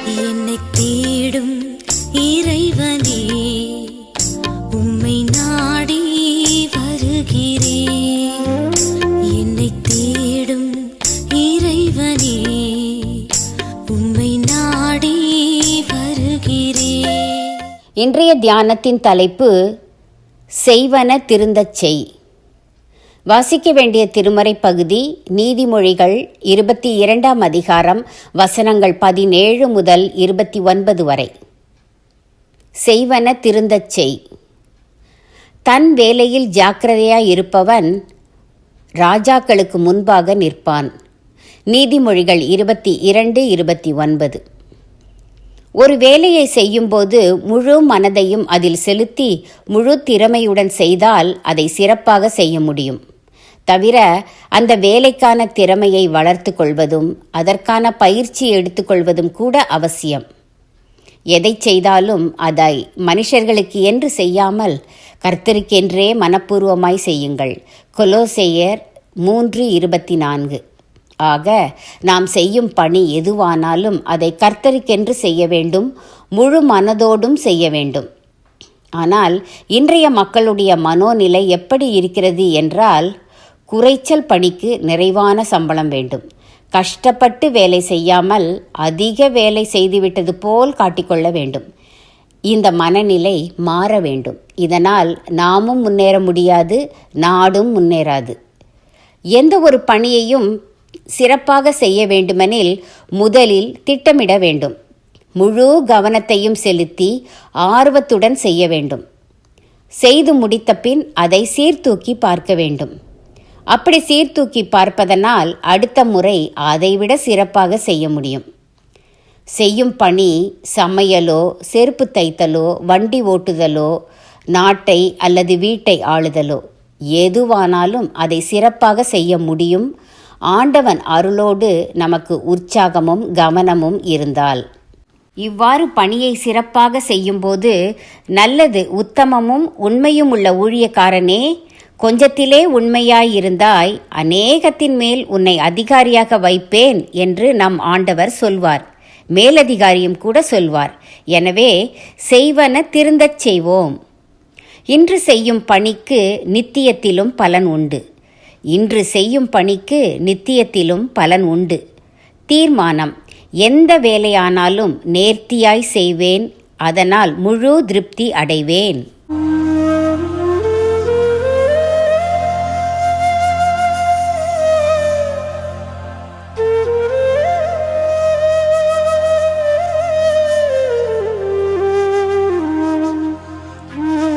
என்னை தேடும் இறைவனே, உம்மை நாடி வருகிறேன். என்னை தேடும் இறைவனே, உம்மை நாடி வருகிறேன். இன்றைய தியானத்தின் தலைப்பு செய்வன திருந்தச் செய். வாசிக்க வேண்டிய திருமறை பகுதி நீதிமொழிகள் 22ஆம் அதிகாரம் வசனங்கள் 17 முதல் 29 வரை. செய்வன திருந்தச் செய். தன் வேலையில் ஜாக்கிரதையாய் இருப்பவன் ராஜாக்களுக்கு முன்பாக நிற்பான். நீதிமொழிகள் 22:29. ஒரு வேலையை செய்யும்போது முழு மனதையும் அதில் செலுத்தி முழு திறமையுடன் செய்தால் அதை சிறப்பாக செய்ய முடியும். தவிர அந்த வேலைக்கான திறமையை வளர்த்து கொள்வதும் அதற்கான பயிற்சி எடுத்துக்கொள்வதும் கூட அவசியம். எதை செய்தாலும் அதை மனுஷர்களுக்கு என்று செய்யாமல் கர்த்தருக்கென்றே மனப்பூர்வமாய் செய்யுங்கள். கொலோசையர் 3:24. ஆக நாம் செய்யும் பணி எதுவானாலும் அதை கர்த்தருக்கென்று செய்ய வேண்டும், முழு மனதோடும் செய்ய வேண்டும். ஆனால் இன்றைய மக்களுடைய மனோநிலை எப்படி இருக்கிறது என்றால், குறைச்சல் பணிக்கு நிறைவான சம்பளம் வேண்டும், கஷ்டப்பட்டு வேலை செய்யாமல் அதிக வேலை செய்துவிட்டது போல் காட்டிக்கொள்ள வேண்டும். இந்த மனநிலை மாற வேண்டும். இதனால் நாமும் முன்னேற முடியாது, நாடும் முன்னேறாது. எந்த ஒரு பணியையும் சிறப்பாக செய்ய வேண்டுமெனில் முதலில் திட்டமிட வேண்டும். முழு கவனத்தையும் செலுத்தி ஆர்வத்துடன் செய்ய வேண்டும். செய்து முடித்த பின் அதை சீர்தூக்கி பார்க்க வேண்டும். அப்படி சீர்தூக்கி பார்ப்பதனால் அடுத்த முறை அதைவிட சிறப்பாக செய்ய முடியும். செய்யும் பணி சமையலோ, செருப்பு தைத்தலோ, வண்டி ஓட்டுதலோ, நாட்டை அல்லது வீட்டை ஆளுதலோ, எதுவானாலும் அதை சிறப்பாக செய்ய முடியும். ஆண்டவன் அருளோடு நமக்கு உற்சாகமும் கவனமும் இருந்தால். இவ்வாறு பணியை சிறப்பாக செய்யும்போது நல்லது, உத்தமமும் உண்மையும் உள்ள ஊழியக்காரனே, கொஞ்சத்திலே உண்மையாயிருந்தாய், அநேகத்தின் மேல் உன்னை அதிகாரியாக வைப்பேன் என்று நம் ஆண்டவர் சொல்வார். மேலதிகாரியும் கூட சொல்வார். எனவே செய்வன திருந்தச் செய்வோம். இன்று செய்யும் பணிக்கு நித்தியத்திலும் பலன் உண்டு. இன்று செய்யும் பணிக்கு நித்தியத்திலும் பலன் உண்டு. தீர்மானம்: எந்த வேலையானாலும் நேர்த்தியாய் செய்வேன், அதனால் முழு திருப்தி அடைவேன்.